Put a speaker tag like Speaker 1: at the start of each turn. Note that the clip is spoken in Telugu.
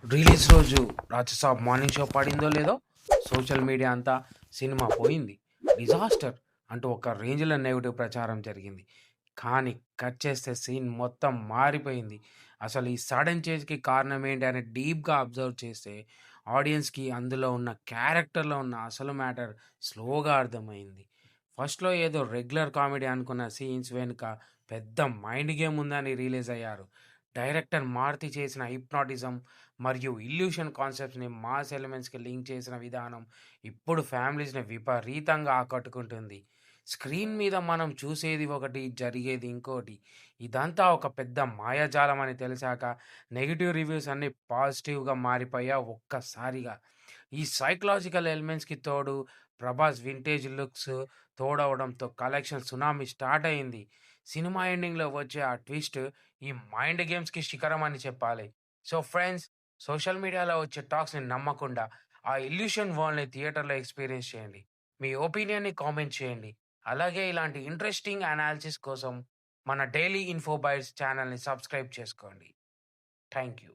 Speaker 1: రిలీజ్ రోజు 'రాజసాబ్' మార్నింగ్ షో పడిందో లేదో సోషల్ మీడియా అంతా సినిమా పోయింది. డిజాస్టర్ అంటూ ఒక రేంజ్‌లో నెగెటివ్ ప్రచారం జరిగింది. కానీ కట్ చేస్తే సీన్ మొత్తం మారిపోయింది. అసలు ఈ సడెన్ చేంజ్‌కి కారణం ఏంటి అని డీప్‌గా అబ్జర్వ్ చేస్తే ఆడియన్స్‌కి అందులో ఉన్న క్యారెక్టర్‌లో ఉన్న అసలు మ్యాటర్ స్లోగా అర్థమైంది. ఫస్ట్‌లో ఏదో రెగ్యులర్ కామెడీ అనుకున్న సీన్స్ వెనుక పెద్ద మైండ్ గేమ్ ఉందని రియలైజ్ అయ్యారు. డైరెక్టర్ మారుతి చేసిన హిప్నాటిజం మరియు ఇల్యూషన్ కాన్సెప్ట్స్‌ని మాస్ ఎలిమెంట్స్‌కి లింక్ చేసిన విధానం ఇప్పుడు ఫ్యామిలీస్‌ని విపరీతంగా ఆకట్టుకుంటుంది. స్క్రీన్ మీద మనం చూసేది ఒకటి, జరిగేది ఇంకోటి. ఇదంతా ఒక పెద్ద మాయాజాలం అని తెలిసాక నెగెటివ్ రివ్యూస్ అన్నీ పాజిటివ్‌గా మారిపోయాయి ఒక్కసారిగా. ఈ సైకలాజికల్ ఎలిమెంట్స్‌కి తోడు ప్రభాస్ వింటేజ్ లుక్స్ తోడవడంతో కలెక్షన్ సునామీ స్టార్ట్ అయింది. సినిమా ఎండింగ్‌లో వచ్చే ఆ ట్విస్ట్ ఈ మైండ్ గేమ్స్‌కి శిఖరం అని చెప్పాలి. సో ఫ్రెండ్స్, సోషల్ మీడియాలో వచ్చే టాక్స్‌ని నమ్మకుండా ఆ ఇల్యూషన్ వరల్డ్‌ని థియేటర్‌లో ఎక్స్‌పీరియన్స్ చేయండి. మీ ఒపీనియన్‌ని కామెంట్ చేయండి. అలాగే ఇలాంటి ఇంట్రెస్టింగ్ అనాలిసిస్ కోసం మన డైలీ ఇన్ఫో బైట్స్ ఛానల్‌ని సబ్స్క్రైబ్ చేసుకోండి. Thank you.